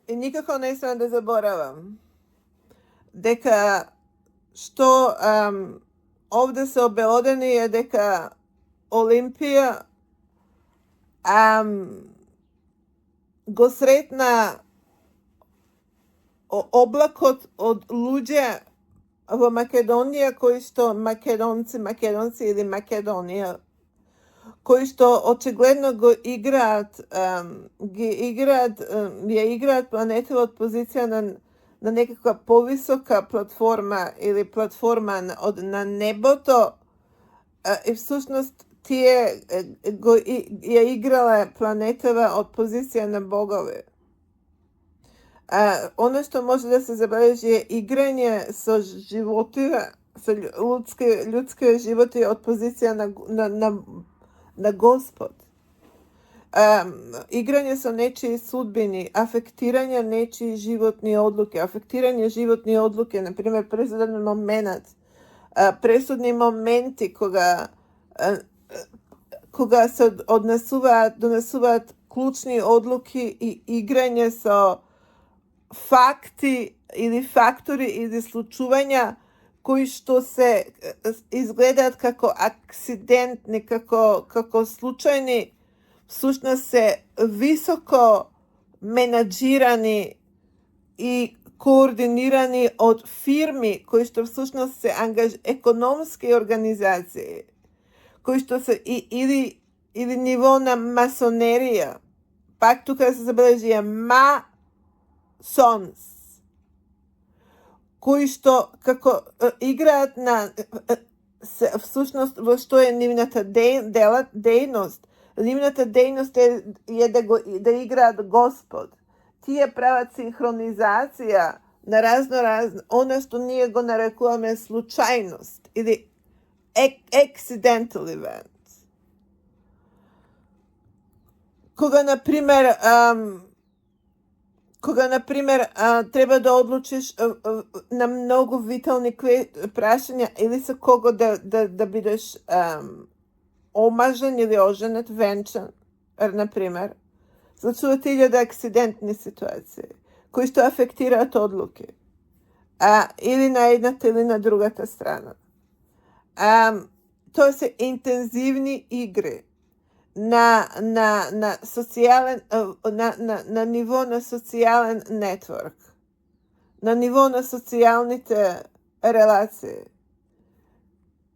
I nikako ne smem da zaboravam дека што овде се обелодени е дека Олимпија го сретна облакот од луѓе во Македонија кои што македонци или Македонија, кои што очигледно ја играат планетава од позиција на некаква повисока платформа или платформа на небото, и всушност тие ја играле планетава од позиција на богови. Оно што може да се забележи е играње со животиве, со ljudски животи од позиција на Господ. Играње со нечии судбини, афектирање нечии животни одлуки, например, пресудни моменти кога се донесуваат клучни одлуки и играње со факти или фактори или случувања кои што се изгледаат како акцидентни, како случајни, всушност се високо менаџирани и координирани од фирми кои што всушност се економски организации, кои што се или ниво на масонерија. Пак тука се забележи масонс, кои што како играат на всушност во што е нивната дејност. Нивната дејност е да играат Господ. Тие прават синхронизација на разно, она што ние го нарекуваме случајност или accidental event. Кога, например, треба да одлучиш на многу витални прашања или со кого да бидеш омажен или оженет, венчан, например, случуваат 1000 акцидентни ситуации, кои што афектираат одлуки, или на едната или на другата страна. Тоа се интензивни игри на социјален, на ниво на социјален нетворк, на ниво на социјалните релации.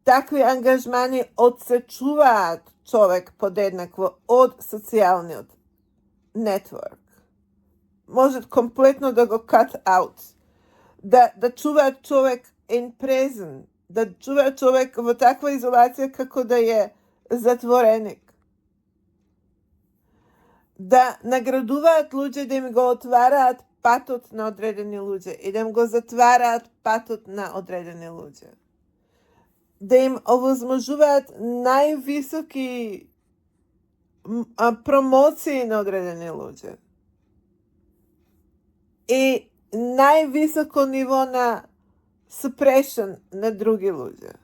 Такви ангажмани одсечуваат човек подеднакво од социјалниот нетворк. Може комплетно да го cut out. Да чува човек in prison, да чува човек во таква изолација како да е затвореник. Да наградуваат луѓе да им го отвараат патот на одредени луѓе и да им го затвараат патот на одредени луѓе. Да им овозможуваат највисоки промоции на одредени луѓе и највисоко ниво на suppression на други луѓе.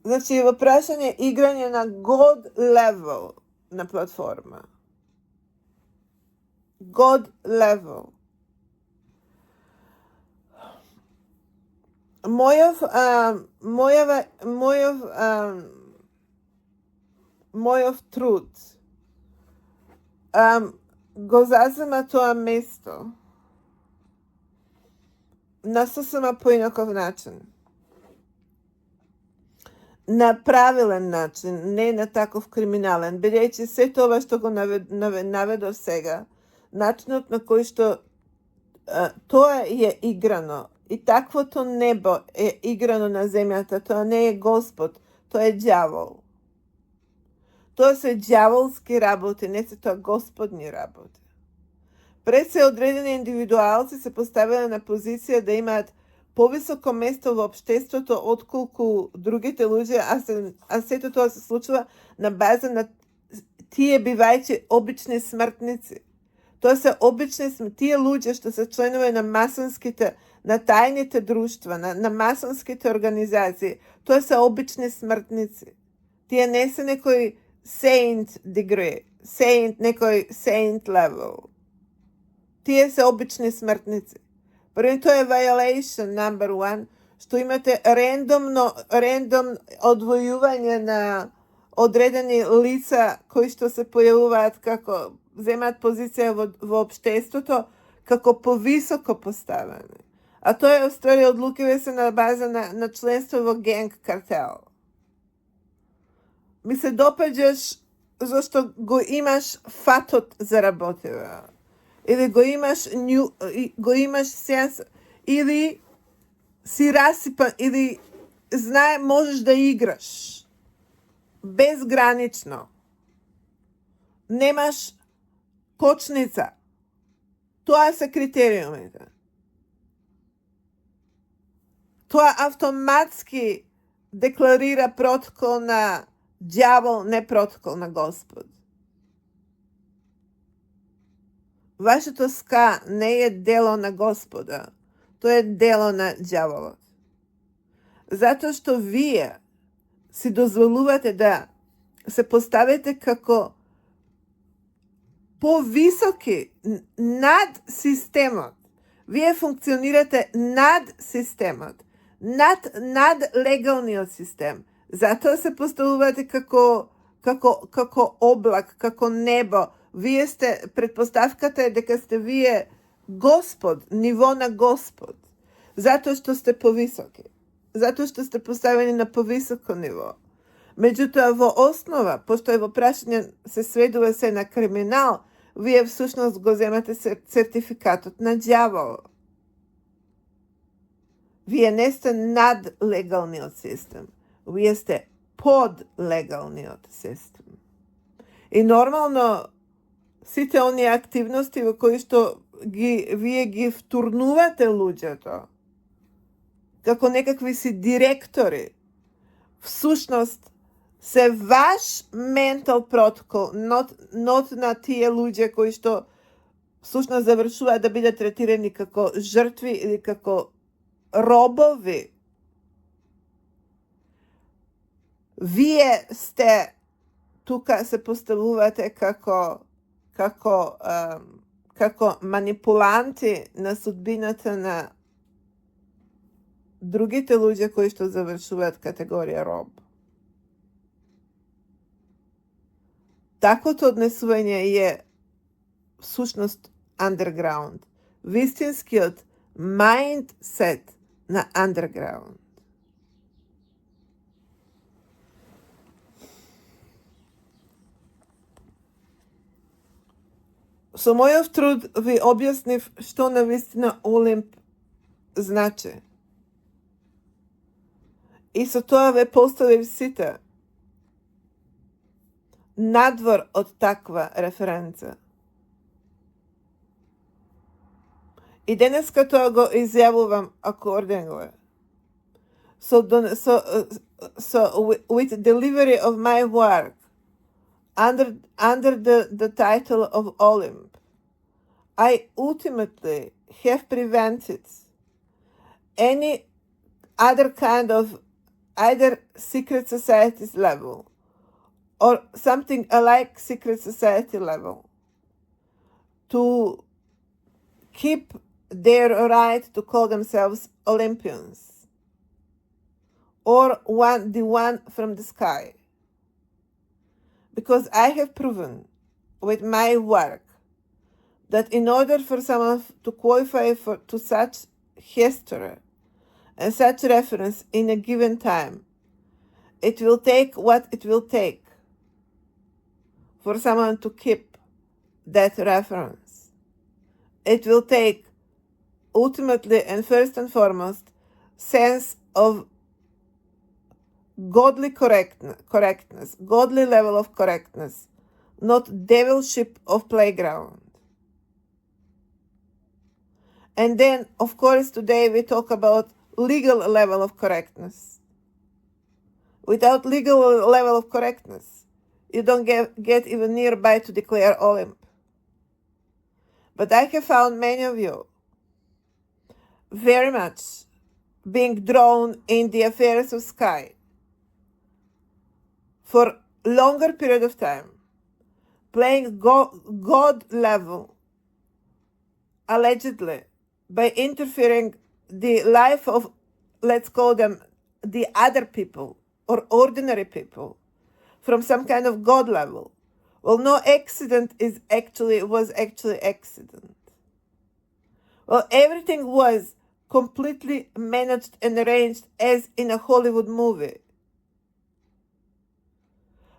Значи, во прашање играње на God level на платформа. God level. Мојов труд го зазема тоа место на сосема поинаков начин. На правилен начин, не на таков криминален, бидејќи се тоа што го наведов сега, начинот на кој што тоа е играно и таквото небо е играно на земјата, тоа не е Господ, тоа е ѓавол. Тоа се ѓаволски работи, не се тоа Господни работи. Пред се одредени индивидуалци се поставиле на позиција да имаат повисоко место во општеството отколку другите луѓе, а сето тоа се случува на база на тие бивајќи обични смртници. Тоа се обични, тие луѓе што се членови на масонските, на тајните друштва, на масонските организации, тоа се обични смртници. Тие не се некој saint degree, некој saint level. Tije se obični smrtnici. Prvi, to je violation number one, što imate random odvojuvanje na odredeni lica koji što se pojavljovat kako zemat pozicija v obštestvu, to kako povisoko postavljene. A to je u stvari odlukuje se na baza na členstvo v gang kartel. Mi se dopađaš zašto go imaš fatot zarabotiva. Ili go imaš sens, ili si rasipan, ili možeš da igraš. Bezgranično. Nemaš kočnica. To se kriterijumite. To automatski deklarira protokol na đavol, ne protokol na Gospod. Vaše toska ne je delo na Gospoda, to je delo na đavola. Zato što vi si dozvolujete da se postavite kako povisoki nad sistemom. Vi funkcionirate nad sistemom, nad legalni sistem. Zato se postavljate kako oblak, kako nebo. Vi ste, pretpostavkate da ste vi Gospod, nivo na Gospod. Zato što ste povisoki. Zato što ste postavljeni na povisoko nivo. Međutim, ovo osnova, pošto ovo prašenje se sveduje se na kriminal, vi всъщност го вземате certifikatот на đavola. Вие не сте над легалниот систем. Вие сте под легалниот систем. И нормално сите оние активности во кои што вие ги втурнувате луѓето, како некакви си директори, всушност се ваш ментал протокол, not на тие луѓе кои што всушност завршуваат да бидат третирани како жртви или како робови. Вие сте тука се поставувате како манипуланти на судбината на другите луѓе кои што завршуваат категорија роб. Такото однесување е всушност underground. Вистинскиот mindset на underground. Со мојов труд ви објаснив што навистина Олимп значи. И со тоа ве поставив сите надвор од таква референца. И денеска тоа го изјавувам accordingly. With delivery of my work under the title of Olymp, I ultimately have prevented any other kind of either secret society's level or something like secret society level to keep their right to call themselves Olympians or the one from the sky. Because I have proven with my work that in order for someone to qualify to such history and such reference in a given time, it will take what it will take for someone to keep that reference. It will take ultimately and first and foremost sense of godly correctness, godly level of correctness, not devilship of playground. And then, of course, today we talk about legal level of correctness. Without legal level of correctness, you don't get even nearby to declare Olymp. But I have found many of you very much being drawn in the affairs of sky for longer period of time, playing God level allegedly, by interfering the life of, let's call them, the other people or ordinary people from some kind of God level. Well, no accident was actually accident. Well, everything was completely managed and arranged as in a Hollywood movie.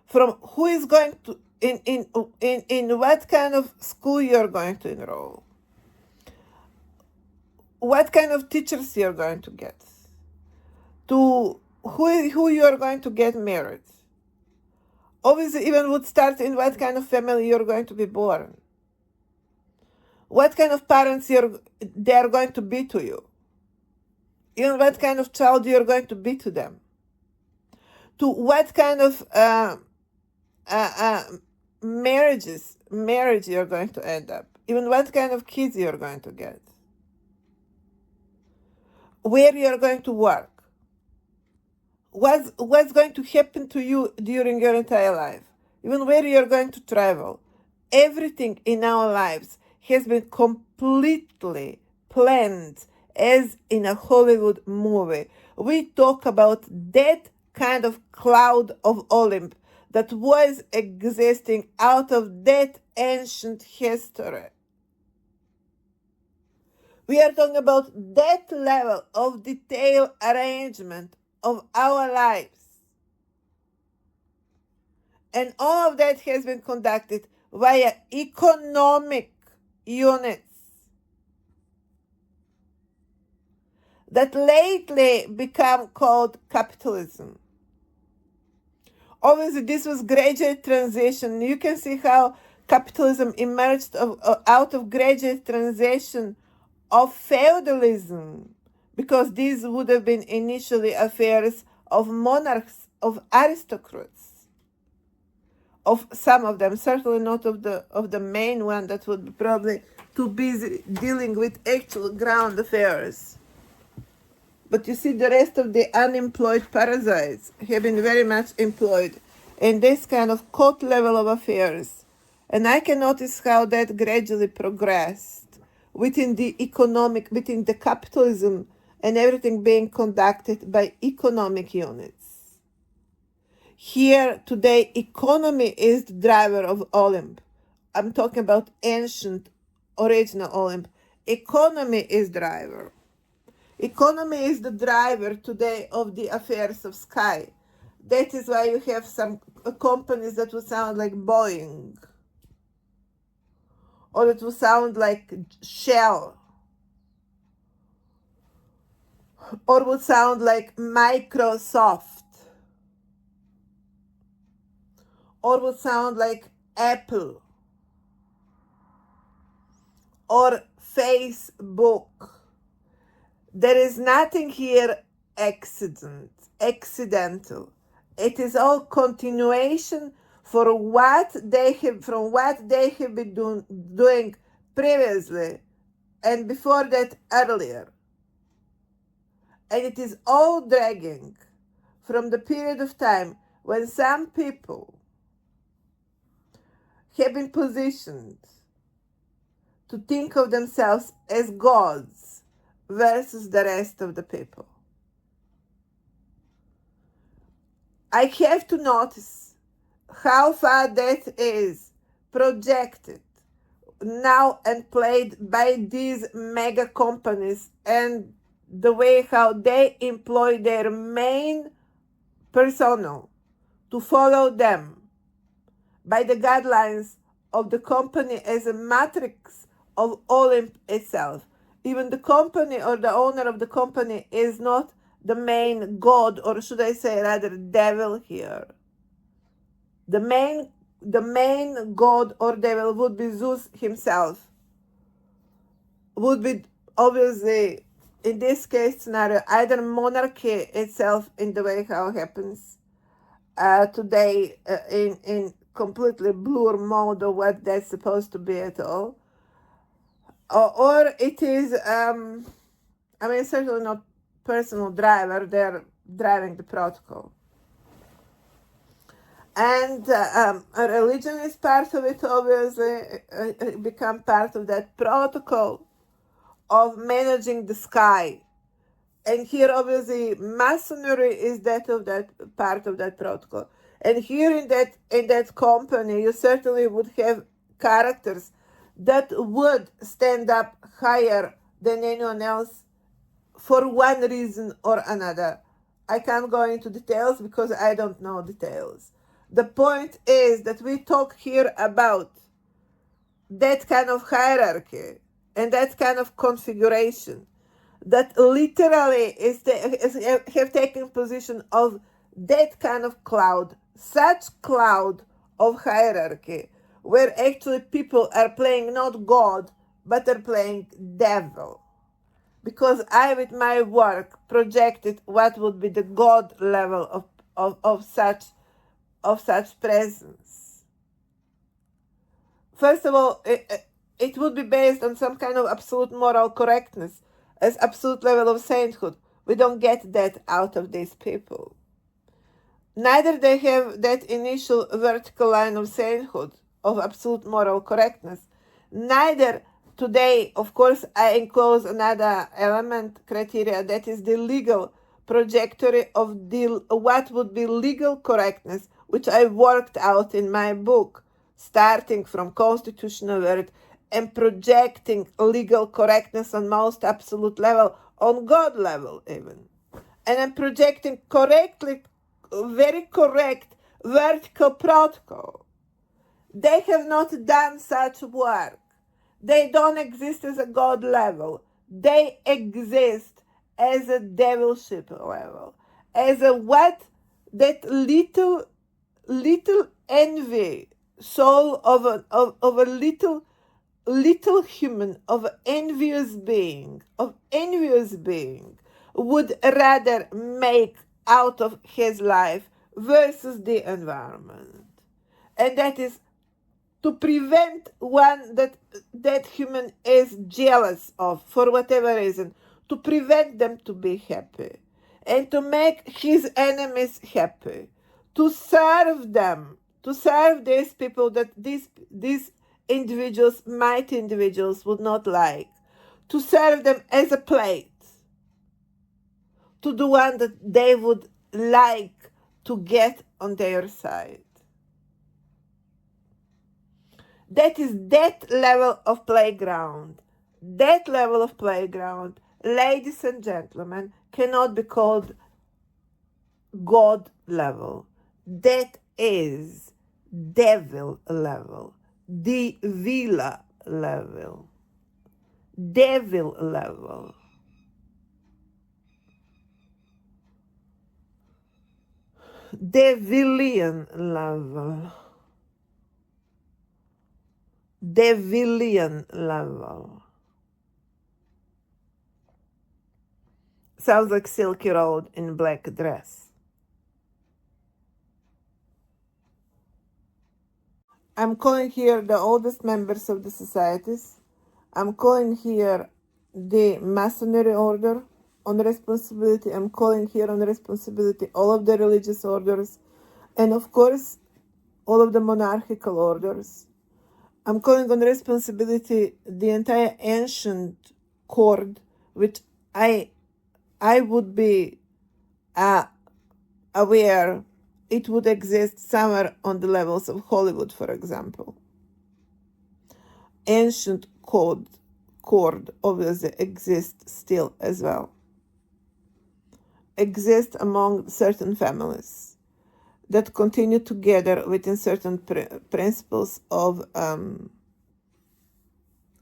From who is going to in what kind of school you're going to enroll, what kind of teachers you're going to get, to who you are going to get married. Obviously, even would start in what kind of family you're going to be born, what kind of parents they are going to be to you, even what kind of child you're going to be to them, to what kind of marriage you're going to end up, even what kind of kids you're going to get, where you're going to work, what's going to happen to you during your entire life, even where you're going to travel. Everything in our lives has been completely planned as in a Hollywood movie. We talk about that kind of cloud of Olymp that was existing out of that ancient history. We are talking about that level of detailed arrangement of our lives. And all of that has been conducted via economic units that lately become called capitalism. Obviously, this was gradual transition. You can see how capitalism emerged out of gradual transition of feudalism, because these would have been initially affairs of monarchs, of aristocrats, of some of them, certainly not of the main one that would be probably too busy dealing with actual ground affairs. But you see, the rest of the unemployed parasites have been very much employed in this kind of court level of affairs. And I can notice how that gradually progressed within the capitalism and everything being conducted by economic units. Here today, economy is the driver of Olymp. I'm talking about ancient, original Olymp. Economy is driver. Economy is the driver today of the affairs of sky. That is why you have some companies that would sound like Boeing, or it would sound like Shell, or would sound like Microsoft, or would sound like Apple, or Facebook. There is nothing here accidental. It is all continuation from what they have been doing previously and before that earlier. And it is all dragging from the period of time when some people have been positioned to think of themselves as gods versus the rest of the people. I have to notice how far that is projected now and played by these mega companies, and the way how they employ their main personnel to follow them by the guidelines of the company as a matrix of Olymp itself. Even the company or the owner of the company is not the main god, or should I say rather devil here. The main god or devil would be Zeus himself. Would be obviously in this case scenario either monarchy itself in the way how it happens today in completely blur mode of what that's supposed to be at all. Or it is, certainly not personal driver, they're driving the protocol. And a religion is part of it, obviously, become part of that protocol. of managing the sky. And here, obviously, masonry is that part of that protocol. And here in that company, you certainly would have characters that would stand up higher than anyone else for one reason or another. I can't go into details because I don't know details. The point is that we talk here about that kind of hierarchy and that kind of configuration that literally have taken position of that kind of cloud, such cloud of hierarchy, where actually people are playing not God, but are playing devil. Because I, with my work, projected what would be the God level of such presence. First of all, it would be based on some kind of absolute moral correctness, as absolute level of sainthood. We don't get that out of these people. Neither they have that initial vertical line of sainthood, of absolute moral correctness. Neither today, of course, I enclose another element criteria, that is the legal trajectory of what would be legal correctness, which I worked out in my book, starting from constitutional worth and projecting legal correctness on most absolute level, on God level even. And I'm projecting correctly, very correct vertical protocol. They have not done such work. They don't exist as a God level. They exist as a devilship level, as a what? That little envy soul of a little human, of envious being, would rather make out of his life versus the environment. And that is to prevent one that human is jealous of for whatever reason, to prevent them to be happy and to make his enemies happy, to serve them, to serve these people that these individuals, mighty individuals, would not like, to serve them as a plate to the one that they would like to get on their side. That is that level of playground. That level of playground, ladies and gentlemen, cannot be called God level. That is devil level, devila level, devil level. Devilian level. Devilian level. Sounds like Silky Road in black dress. I'm calling here the oldest members of the societies. I'm calling here the Masonry order on responsibility. I'm calling here on responsibility all of the religious orders, and of course, all of the monarchical orders. I'm calling on responsibility the entire ancient court, which I would be aware it would exist somewhere on the levels of Hollywood, for example. Ancient court obviously exists still as well. Exists among certain families that continue together within certain principles of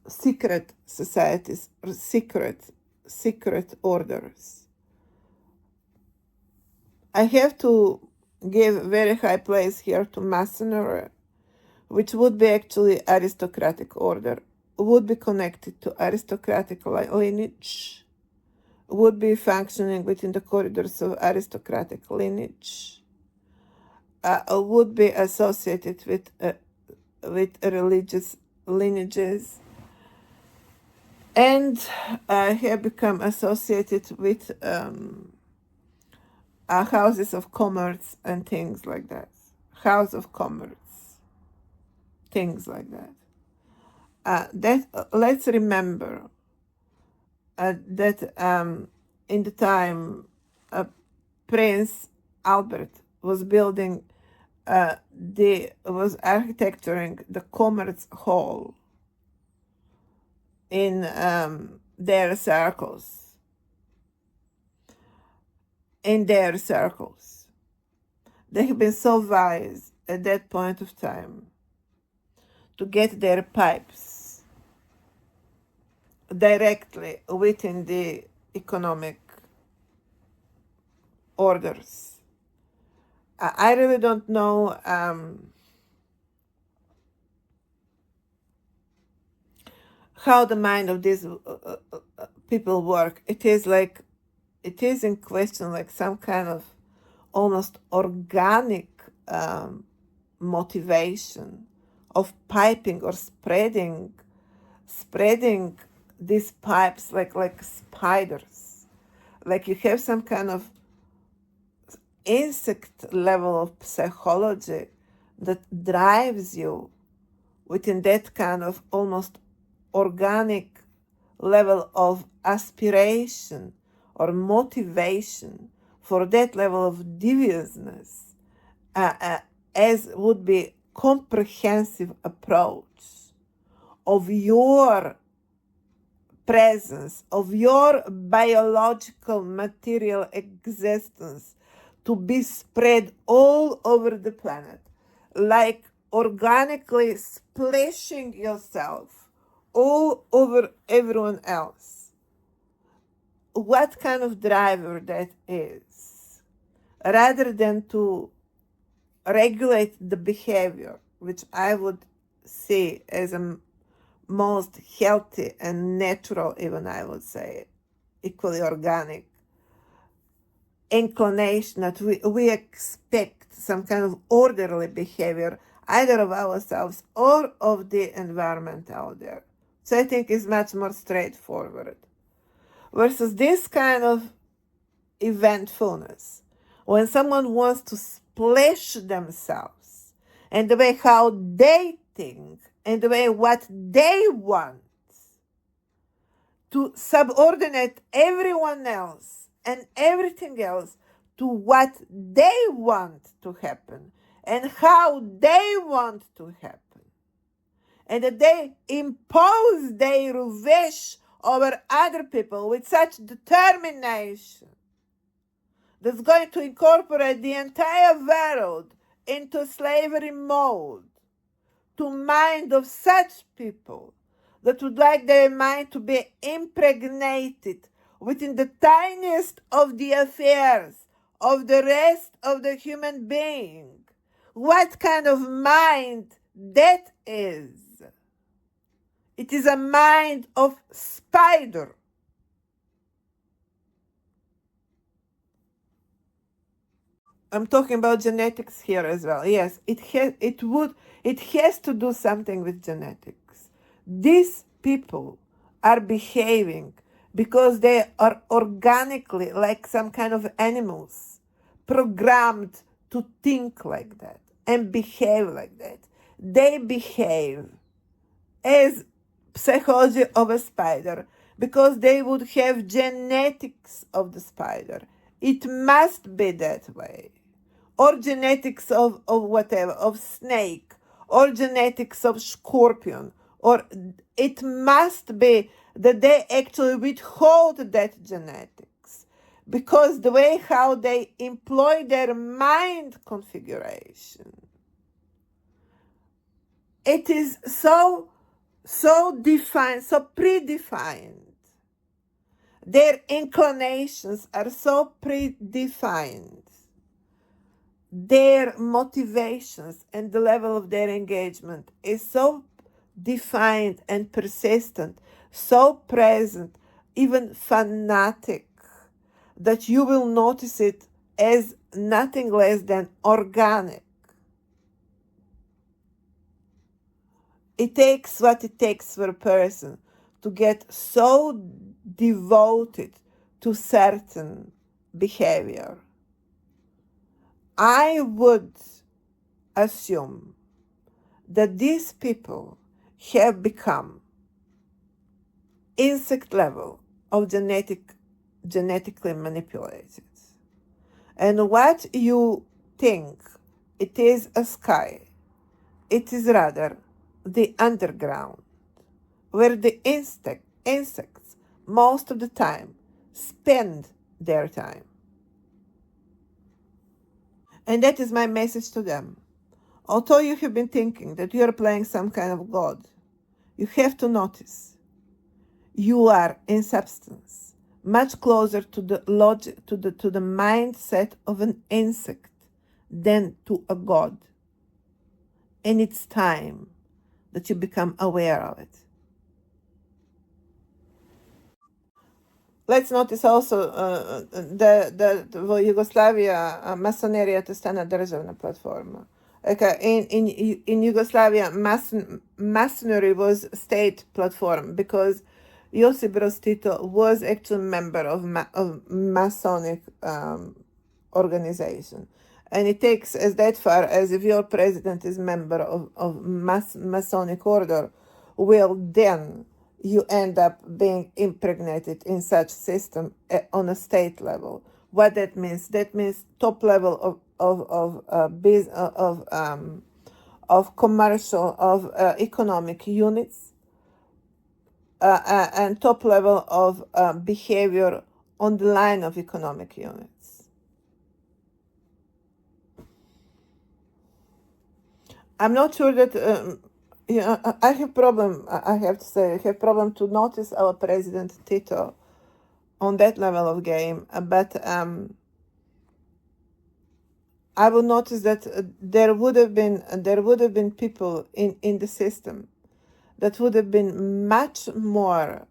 secret societies, or secret orders. I have to give very high place here to Masonry, which would be actually aristocratic order, would be connected to aristocratic lineage, would be functioning within the corridors of aristocratic lineage, would be associated with religious lineages, and have become associated with houses of commerce and things like that. House of commerce, things like that. Let's remember that in the time Prince Albert was building, was architecturing the Commerce Hall in their circles. In their circles, they have been so wise at that point of time to get their pipes directly within the economic orders. I really don't know how the mind of these people work. It is in question like some kind of almost organic motivation of piping or spreading these pipes like spiders. Like you have some kind of insect level of psychology that drives you within that kind of almost organic level of aspiration or motivation for that level of deviousness, as would be comprehensive approach of your presence, of your biological material existence to be spread all over the planet, like organically splashing yourself all over everyone else. What kind of driver that is, rather than to regulate the behavior, which I would see as a most healthy and natural, even I would say equally organic inclination, that we expect some kind of orderly behavior either of ourselves or of the environment out there. So I think it's much more straightforward. Versus this kind of eventfulness, when someone wants to splash themselves and the way how they think and the way what they want, to subordinate everyone else and everything else to what they want to happen and how they want to happen, and that they impose their wish over other people with such determination that's going to incorporate the entire world into slavery mode, to mind of such people that would like their mind to be impregnated within the tiniest of the affairs of the rest of the human being. What kind of mind that is? It is a mind of spider. I'm talking about genetics here as well. Yes, it has to do something with genetics. These people are behaving because they are organically like some kind of animals, programmed to think like that and behave like that. They behave as psychology of a spider because they would have genetics of the spider. It must be that way. Or genetics of whatever, of snake, or genetics of scorpion, or it must be that they actually withhold that genetics because the way how they employ their mind configuration, it is so defined, so predefined. Their inclinations are so predefined. Their motivations and the level of their engagement is so defined and persistent, so present, even fanatic, that you will notice it as nothing less than organic. It takes what it takes for a person to get so devoted to certain behavior. I would assume that these people have become insect level of genetically manipulated. And what you think it is a sky, it is rather the underground, where the insects most of the time spend their time. And that is my message to them. Although you have been thinking that you are playing some kind of god, you have to notice you are in substance much closer to the logic, to the mindset of an insect than to a god. And it's time that you become aware of it. Let's notice also da Jugoslavia masonerija to stana državna platforma. Okay, in Yugoslavia, masonry was state platform because Josip Broz Tito was actually a member of Masonic organization. And it takes as that far as if your president is member of Masonic order, well, then you end up being impregnated in such system on a state level. What that means? That means top level of commercial, of economic units, and top level of behavior on the line of economic units. I'm not sure that I have problem. I have to say, I have problem to notice our president Tito on that level of game, but I will notice that there would have been people in the system that would have been much more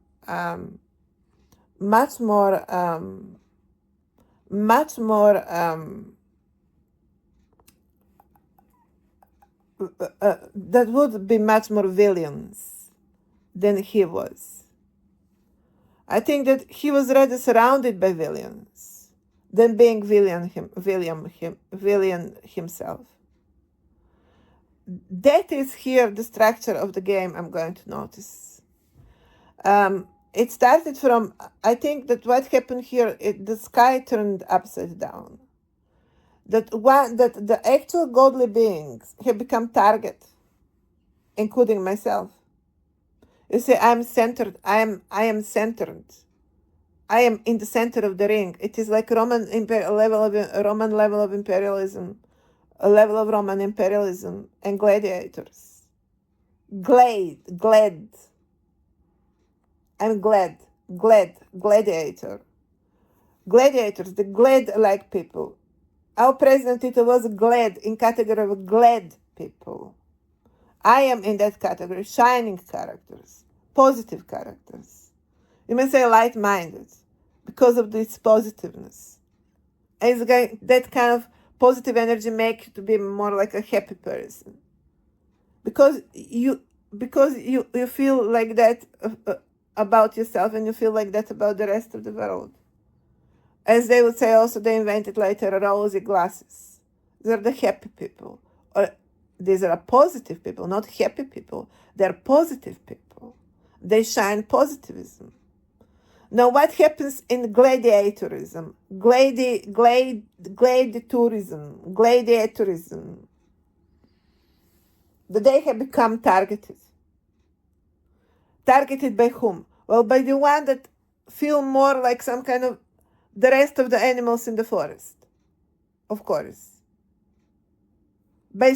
that would be much more villains than he was. I think that he was rather surrounded by villains than being villain himself. That is here the structure of the game I'm going to notice. It started from, I think that what happened here, the sky turned upside down. That the actual godly beings have become target, including myself. You see, I am centered. I am centered. I am in the center of the ring. It is like Roman level of imperialism, a level of Roman imperialism and gladiators. Glad. I'm glad. Gladiator. Gladiators, the glad-like people. Our president Tito was glad, in category of glad people. I am in that category, shining characters, positive characters. You may say light-minded because of this positiveness. And that kind of positive energy makes you to be more like a happy person. Because you feel like that about yourself, and you feel like that about the rest of the world. As they would say also, they invented later rosy glasses. These are the happy people. Or these are positive people, not happy people. They're positive people. They shine positivism. Now, what happens in gladiatorism? Gladiatorism. That they have become targeted. Targeted by whom? Well, by the one that feel more like some kind of the rest of the animals in the forest, of course. By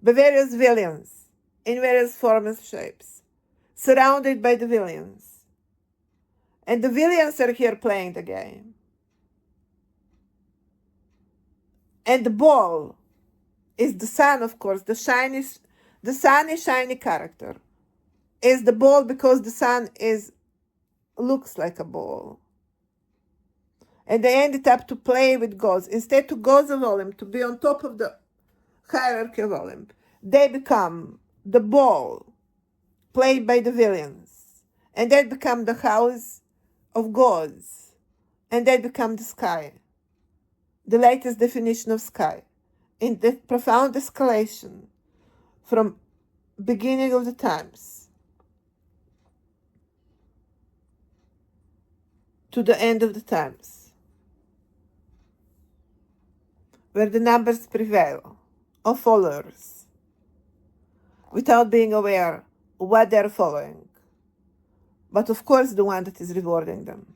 various villains in various forms, shapes, surrounded by the villains. And the villains are here playing the game. And the ball is the sun, of course, the sunny, shiny character. Is the ball because the sun looks like a ball. And they ended up to play with gods. Instead to gods of Olymp, to be on top of the hierarchy of Olymp, they become the ball played by the villains. And that become the house of gods. And that become the sky. The latest definition of sky. In the profound escalation from beginning of the times. to the end of the times, where the numbers prevail of followers without being aware what they're following, but of course the one that is rewarding them.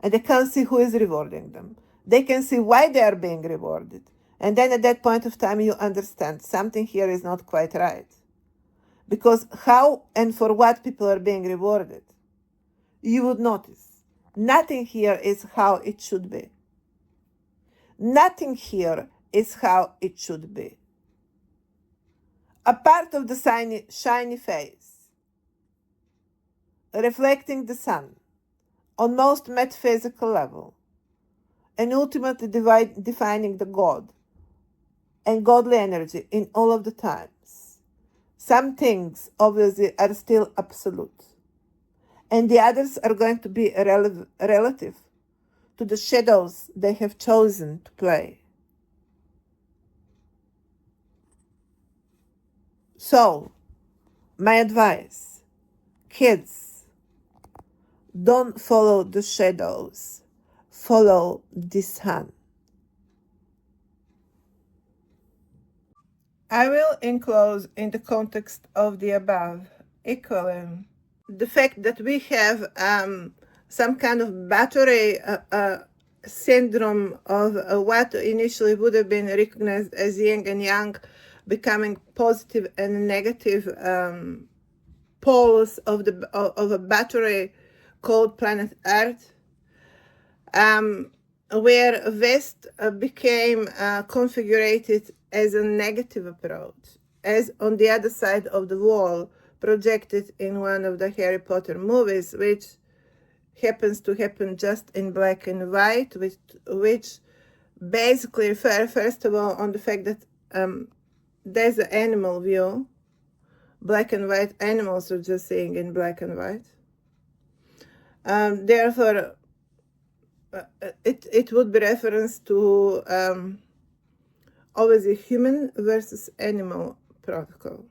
And they can't see who is rewarding them. They can see why they are being rewarded. And then at that point of time, you understand something here is not quite right. Because how and for what people are being rewarded, you would notice. Nothing here is how it should be. Nothing here is how it should be. A part of the shiny face, reflecting the sun on most metaphysical level, and ultimately defining the God and godly energy in all of the times. Some things obviously are still absolute, and the others are going to be relative to the shadows they have chosen to play. So, my advice, kids, don't follow the shadows, follow the sun. I will enclose in the context of the above equally the fact that we have some kind of battery syndrome of what initially would have been recognized as yin and yang becoming positive and negative poles of a battery called planet Earth, where West became configured as a negative approach, as on the other side of the wall projected in one of the Harry Potter movies, which happens to happen just in black and white, which basically refer first of all on the fact that there's an animal view. Black and white animals are just seeing in black and white. Therefore, it would be reference to obviously human versus animal protocol.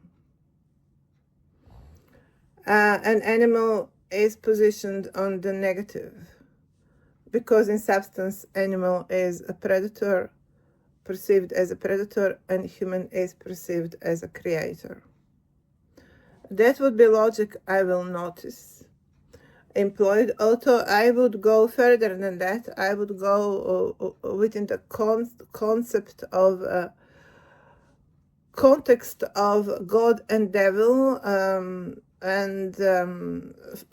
An animal is positioned on the negative because in substance animal is a predator, perceived as a predator, and human is perceived as a creator. That would be logic I will notice employed, although I would go further than that. I would go within the concept of context of God and devil, and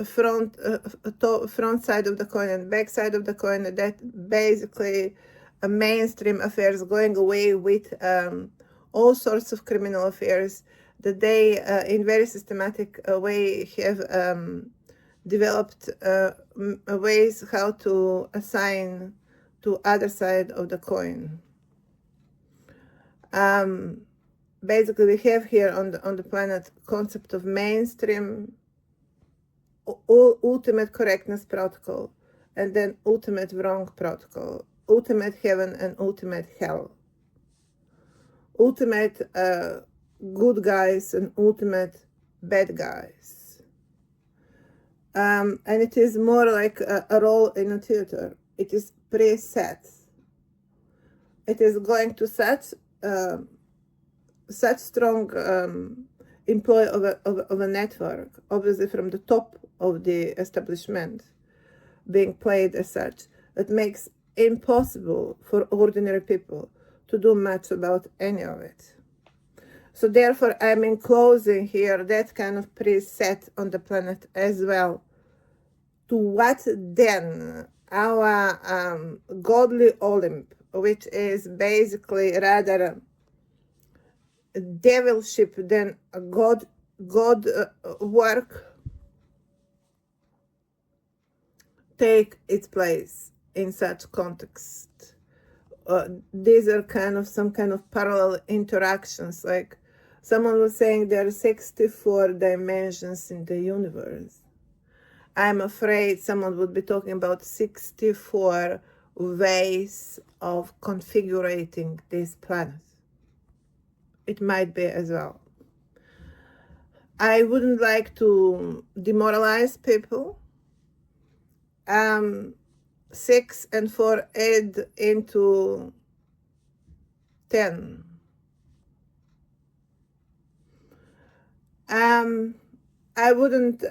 front side of the coin and back side of the coin. That basically a mainstream affairs, going away with all sorts of criminal affairs that they in very systematic way have developed ways how to assign to other side of the coin. Basically, we have here on the planet concept of mainstream, ultimate correctness protocol, and then ultimate wrong protocol, ultimate heaven and ultimate hell, ultimate good guys and ultimate bad guys. And it is more like a role in a theater. It is preset. It is going to set such strong employ of a network, obviously from the top of the establishment, being played as such, that makes impossible for ordinary people to do much about any of it. So therefore, I'm enclosing here that kind of preset on the planet as well. To what then our godly Olymp, which is basically rather devilship than a God work, take its place in such context. These are kind of some kind of parallel interactions. Like someone was saying, there are 64 dimensions in the universe. I'm afraid someone would be talking about 64 ways of configuring this planet. It might be as well. I wouldn't like to demoralize people. 6 and 4 add into 10. I wouldn't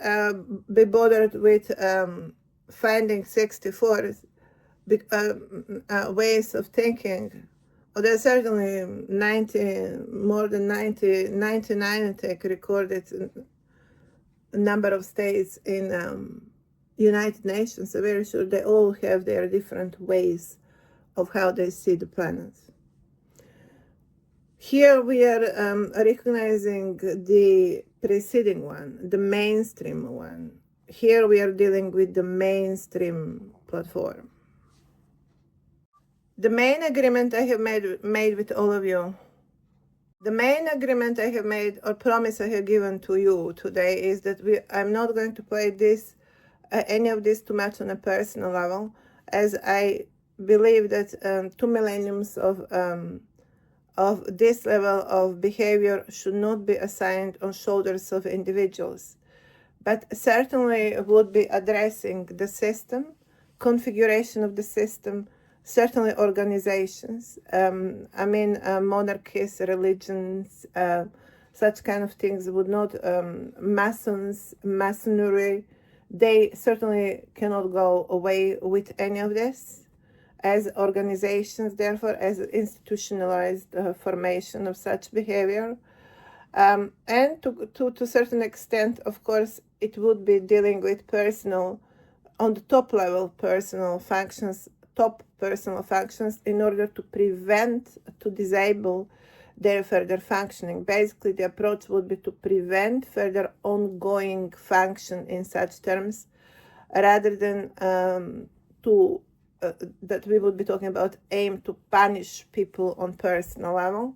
be bothered with finding 64 ways of thinking. Well, there's certainly 90, more than 90, 99, I think, recorded number of states in United Nations. I'm very sure they all have their different ways of how they see the planet. Here we are recognizing the preceding one, the mainstream one. Here we are dealing with the mainstream platform. The main agreement I have made with all of you, the main agreement I have made or promise I have given to you today is that I'm not going to play this, any of this too much on a personal level, as I believe that 2 millenniums of this level of behavior should not be assigned on shoulders of individuals, but certainly would be addressing the system, configuration of the system, certainly organizations, monarchies, religions, such kind of things would not, masonry, they certainly cannot go away with any of this as organizations, therefore as institutionalized formation of such behavior. And to a certain extent, of course, it would be dealing with personal, on the top level, personal functions, top personal functions, in order to prevent, to disable their further functioning. Basically, the approach would be to prevent further ongoing function in such terms, rather than that we would be talking about aim to punish people on personal level,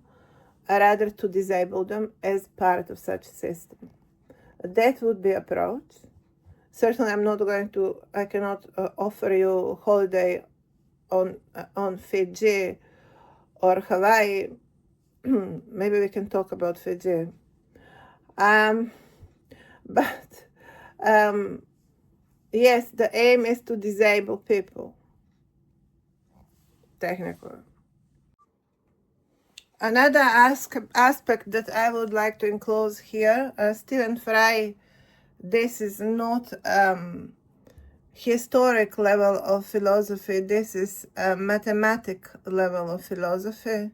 rather to disable them as part of such system. That would be approach. Certainly, I cannot offer you holiday on Fiji or Hawaii. Maybe we can talk about Fiji. Yes, the aim is to disable people, technically. Another aspect that I would like to enclose here, Stephen Fry, this is not historic level of philosophy, this is a mathematic level of philosophy.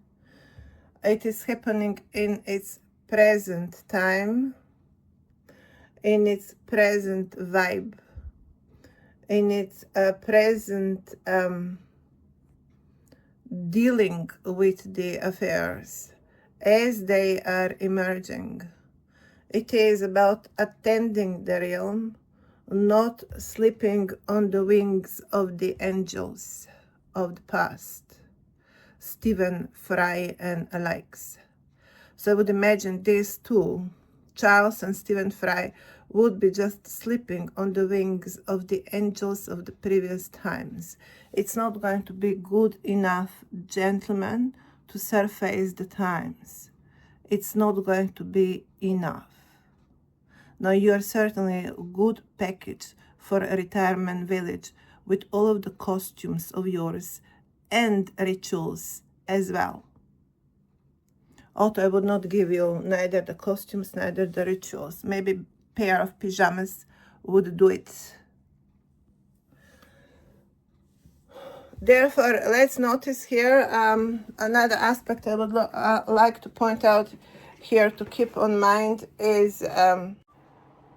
It is happening in its present time, in its present vibe, in its present dealing with the affairs as they are emerging. It is about attending the realm, not sleeping on the wings of the angels of the past, Stephen Fry and alikes. So I would imagine these two, Charles and Stephen Fry, would be just sleeping on the wings of the angels of the previous times. It's not going to be good enough, gentlemen, to surface the times. It's not going to be enough. Now, you are certainly a good package for a retirement village with all of the costumes of yours and rituals as well. Although I would not give you neither the costumes, neither the rituals. Maybe a pair of pajamas would do it. Therefore, let's notice here another aspect I would like to point out here to keep on mind is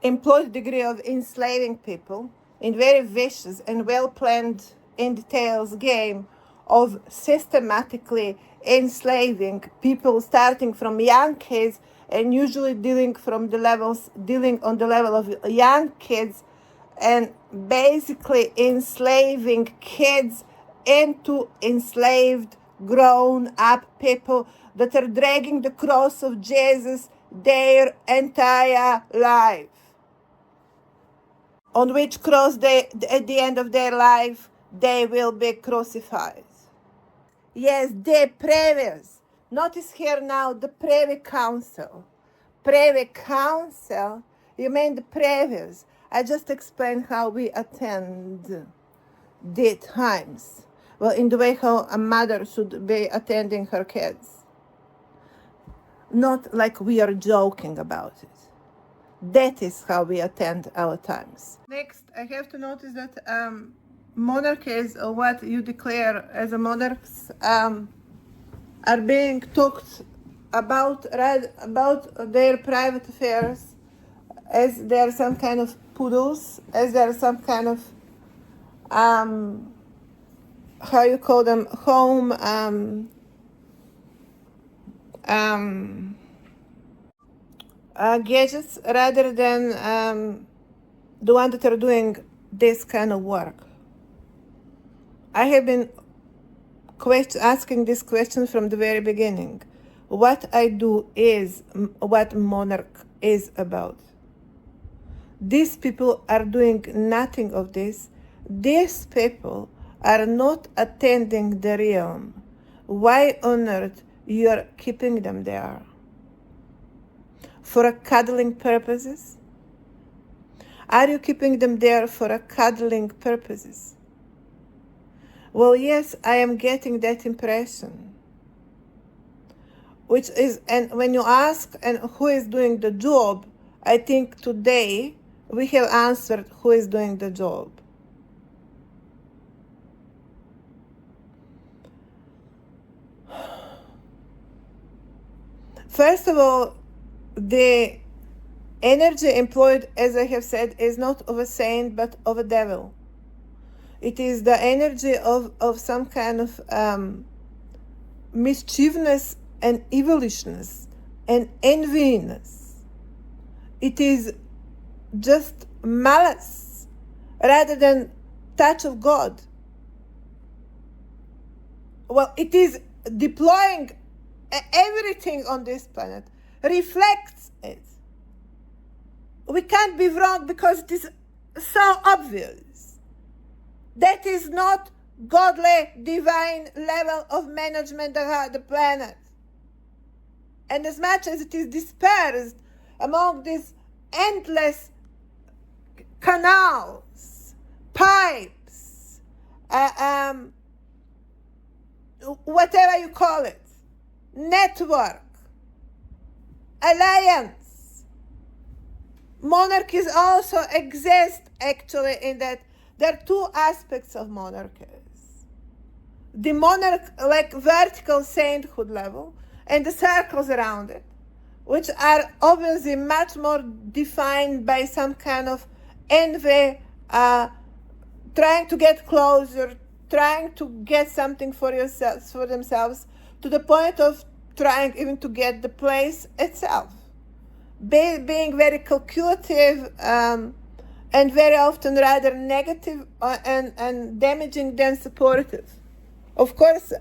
employed degree of enslaving people in very vicious and well-planned in details game of systematically enslaving people, starting from young kids and usually dealing on the level of young kids, and basically enslaving kids into enslaved grown-up people that are dragging the cross of Jesus their entire life, on which cross at the end of their life they will be crucified. Yes, the previous. Notice here now the Privy Council. Privy Council, you mean the previous. I just explained how we attend. the times. Well, in the way how a mother should be attending her kids. Not like we are joking about it. That is how we attend our times. Next, I have to notice that monarchies, or what you declare as a monarchs, are being talked about their private affairs as they're some kind of poodles, as they're some kind of how you call them, home gadgets, rather than the one that are doing this kind of work. I have been asking this question from the very beginning. What I do is what monarch is about. These people are doing nothing of this. These people are not attending the realm. Why on earth you are keeping them there? For cuddling purposes? Are you keeping them there for cuddling purposes? Well, yes, I am getting that impression. Which is, and when you ask and who is doing the job, I think today we have answered who is doing the job. First of all, the energy employed, as I have said, is not of a saint but of a devil. It is the energy of some kind of mischievousness and evilishness and enviness. It is just malice rather than touch of God. Well, it is deploying everything on this planet, reflects it. We can't be wrong because it is so obvious. That is not godly, divine level of management of the planet. And as much as it is dispersed among these endless canals, pipes, whatever you call it, network, alliance, monarchies also exist actually in that there are two aspects of monarchies. The monarch, like vertical sainthood level, and the circles around it, which are obviously much more defined by some kind of envy, trying to get closer, trying to get something for themselves, to the point of trying even to get the place itself. Being very calculative and very often rather negative and damaging than supportive. Of course,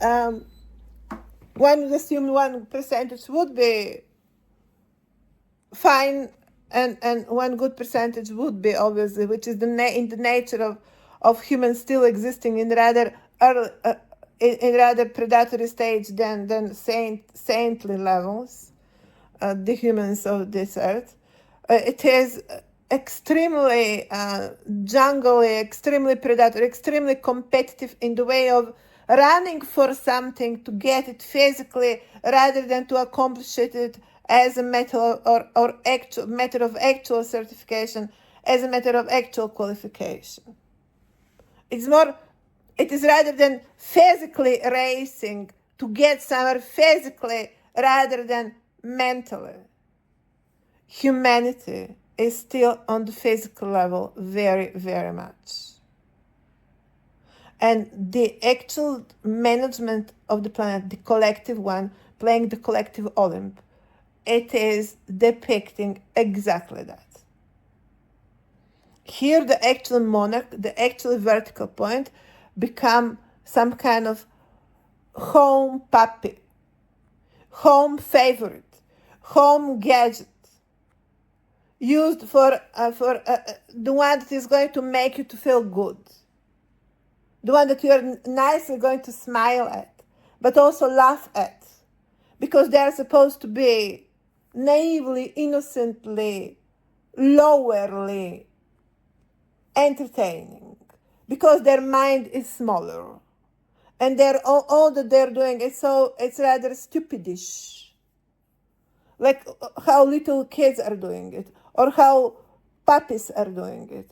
one would assume 1% would be fine, and one good percentage would be obviously, which is in the nature of humans still existing in rather early, in rather predatory stage than saintly levels, the humans of this earth. It is extremely jungly, extremely predatory, extremely competitive in the way of running for something to get it physically rather than to accomplish it as a matter or actual matter of actual certification, as a matter of actual qualification. It is rather than physically racing to get somewhere physically rather than mentally. Humanity is still on the physical level very, very much. And the actual management of the planet, the collective one, playing the collective Olymp, it is depicting exactly that. Here the actual monarch, the actual vertical point, become some kind of home puppy, home favorite, home gadget, used for the one that is going to make you to feel good. The one that you're nicely going to smile at, but also laugh at. Because they're supposed to be naively, innocently, lowerly entertaining. because their mind is smaller. And all that they're doing is it's rather stupidish. Like how little kids are doing it, or how puppies are doing it.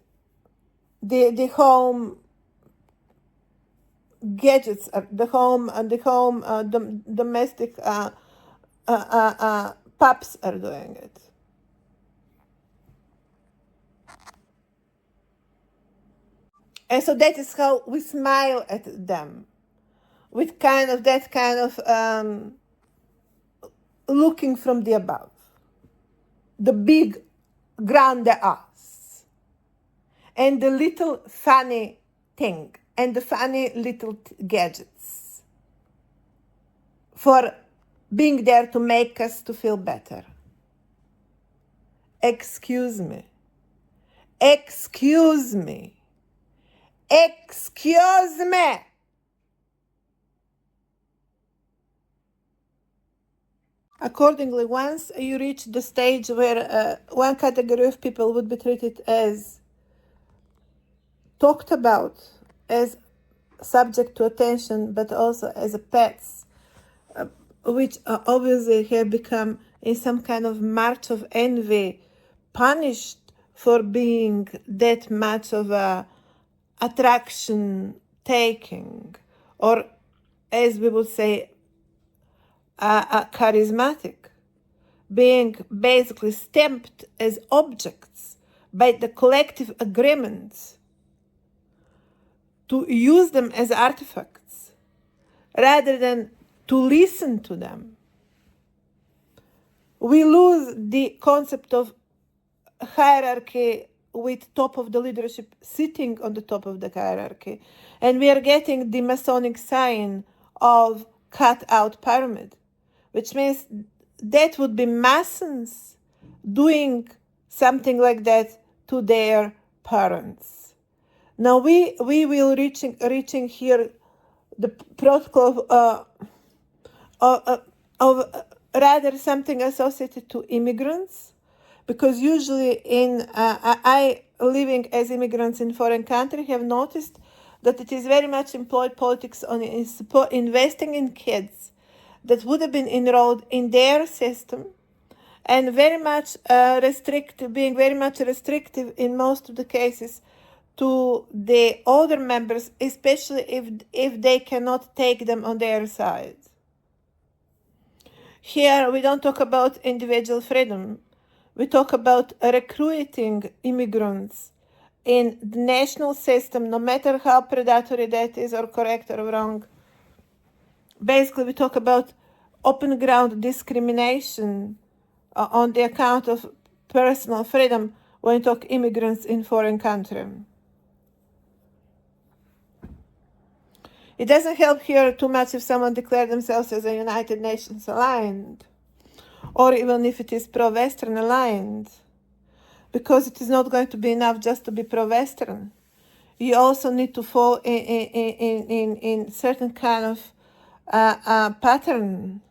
The home gadgets, domestic pups are doing it. And so that is how we smile at them, with that kind of looking from the above, the big grande us, and the little funny thing, and the funny little gadgets for being there to make us to feel better. Excuse me. Excuse me. Excuse me. Accordingly, once you reach the stage where one category of people would be treated as talked about, as subject to attention, but also as a pets, which obviously have become in some kind of march of envy, punished for being that much of a attraction taking, or as we would say, charismatic, being basically stamped as objects by the collective agreement to use them as artifacts rather than to listen to them. We lose the concept of hierarchy with top of the leadership sitting on the top of the hierarchy, and we are getting the Masonic sign of cut out pyramid, which means that would be Masons doing something like that to their parents. Now we will reaching here the protocol of rather something associated to immigrants, because usually I living as immigrants in foreign country have noticed that it is very much employed politics on investing in kids that would have been enrolled in their system, and very much being very much restrictive in most of the cases to the older members, especially if they cannot take them on their side. Here we don't talk about individual freedom. We talk about recruiting immigrants in the national system, no matter how predatory that is, or correct or wrong. Basically, we talk about open ground discrimination on the account of personal freedom when we talk immigrants in foreign country. It doesn't help here too much if someone declares themselves as a United Nations aligned, or even if it is pro-Western aligned, because it is not going to be enough just to be pro-Western. You also need to fall in certain kind of pattern,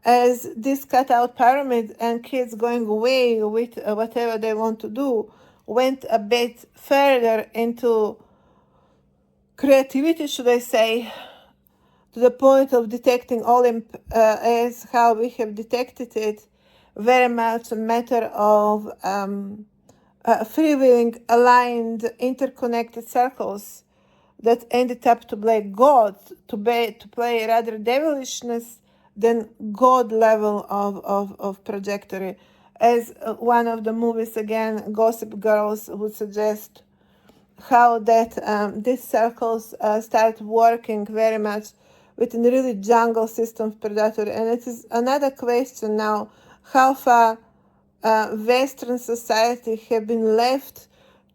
as this cut-out pyramid and kids going away with whatever they want to do went a bit further into creativity, should I say, to the point of detecting Olymp as how we have detected it, very much a matter of freewheeling, aligned, interconnected circles that ended up to play God, to play rather devilishness than God level of trajectory. As one of the movies, again, Gossip Girls, would suggest, how that these circles start working very much within really jungle system of predatory. And it is another question now, how far Western society have been left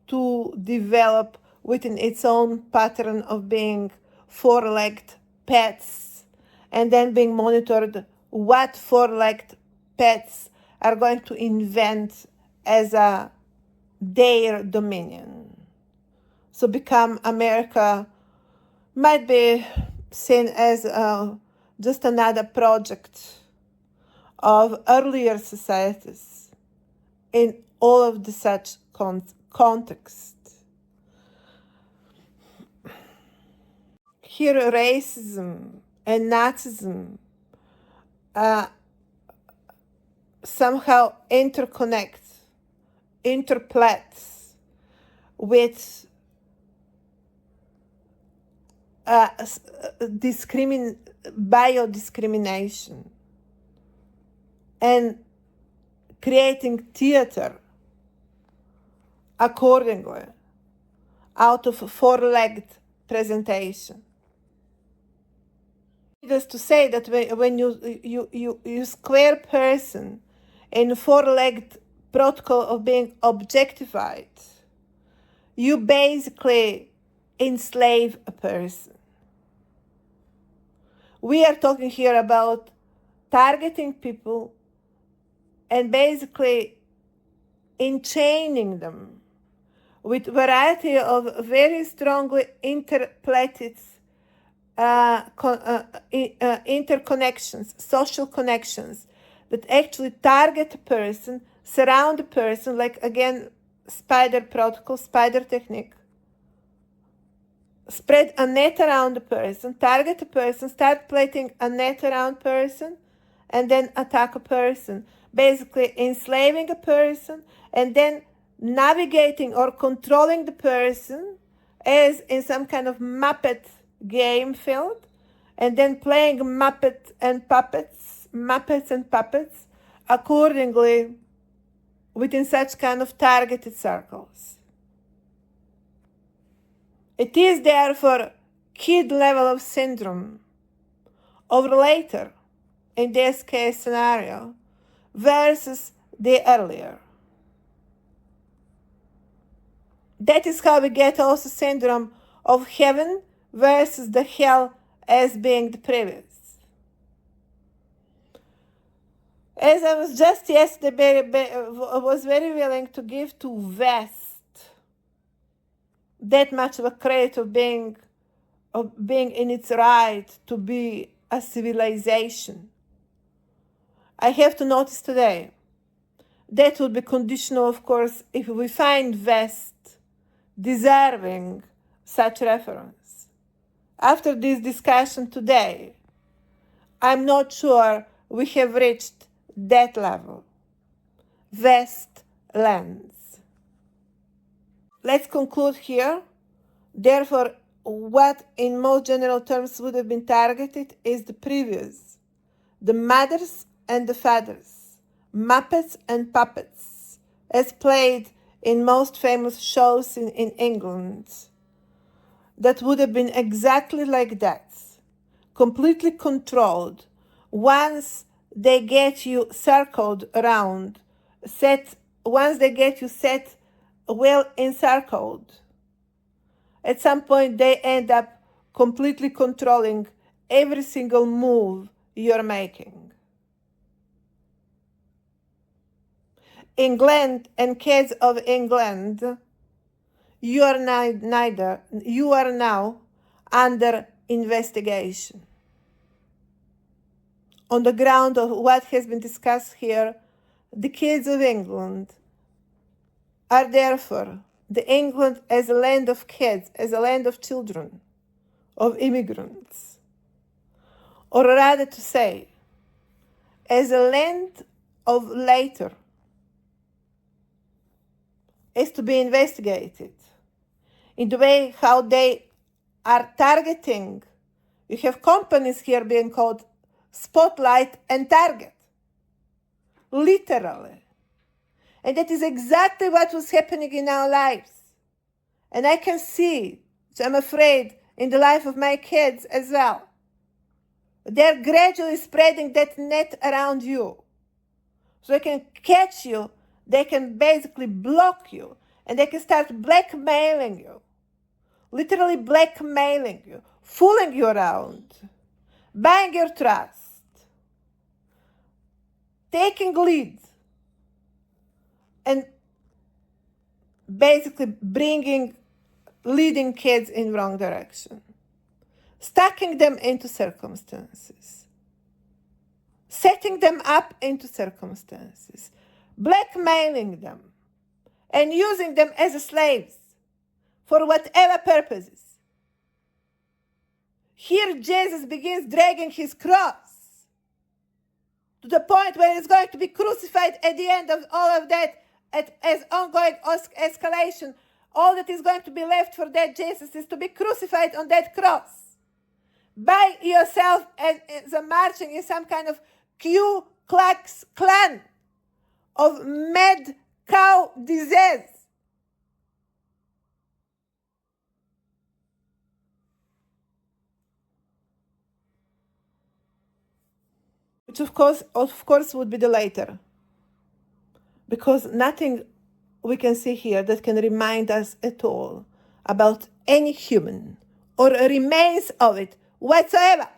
to develop within its own pattern of being four-legged pets, and then being monitored what four-legged pets are going to invent as their dominion. So become America might be seen as just another project of earlier societies in all of the such context. here racism and Nazism somehow interconnects, interplays with biodiscrimination and creating theater accordingly out of four-legged presentation. Needless to say that when you square person in four-legged protocol of being objectified, you basically enslave a person. We are talking here about targeting people and basically enchaining them with variety of very strongly interplated interconnections, social connections that actually target a person, surround a person, like again, spider protocol, spider technique. Spread a net around the person, target a person, start plaiting a net around person, and then attack a person. Basically enslaving a person and then navigating or controlling the person as in some kind of Muppet game field, and then playing Muppets and puppets accordingly within such kind of targeted circles. It is therefore kid level of syndrome of later in this case scenario versus the earlier. That is how we get also syndrome of heaven versus the hell as being the previous. As I was just yesterday, was very willing to give to West that much of a credit of being in its right to be a civilization. I have to notice today that would be conditional, of course, if we find West deserving such reference. After this discussion today, I'm not sure we have reached that level. West lands. Let's conclude here. Therefore, what in most general terms would have been targeted is the previous, the mothers and the fathers, Muppets and puppets, as played in most famous shows in England. That would have been exactly like that, completely controlled. Once they get you circled around, once they get you set well encircled, at some point they end up completely controlling every single move you're making. England and kids of England, you are now under investigation. On the ground of what has been discussed here, the kids of England are therefore the England as a land of kids, as a land of children, of immigrants, or rather to say, as a land of later, is to be investigated in the way how they are targeting. You have companies here being called Spotlight and Target, literally. And that is exactly what was happening in our lives. And I can see, so I'm afraid, in the life of my kids as well. They're gradually spreading that net around you. So they can catch you, they can basically block you, and they can start blackmailing you. Literally blackmailing you, fooling you around, buying your trust, taking leads, and basically leading kids in wrong direction, stacking them into circumstances, setting them up into circumstances, blackmailing them, and using them as slaves for whatever purposes. Here Jesus begins dragging his cross to the point where he's going to be crucified at the end of all of that, as ongoing escalation. All that is going to be left for that Jesus is to be crucified on that cross by yourself as a marching in some kind of Ku Klux Klan of mad cow disease. Which of course would be the later. Because nothing we can see here that can remind us at all about any human or remains of it whatsoever.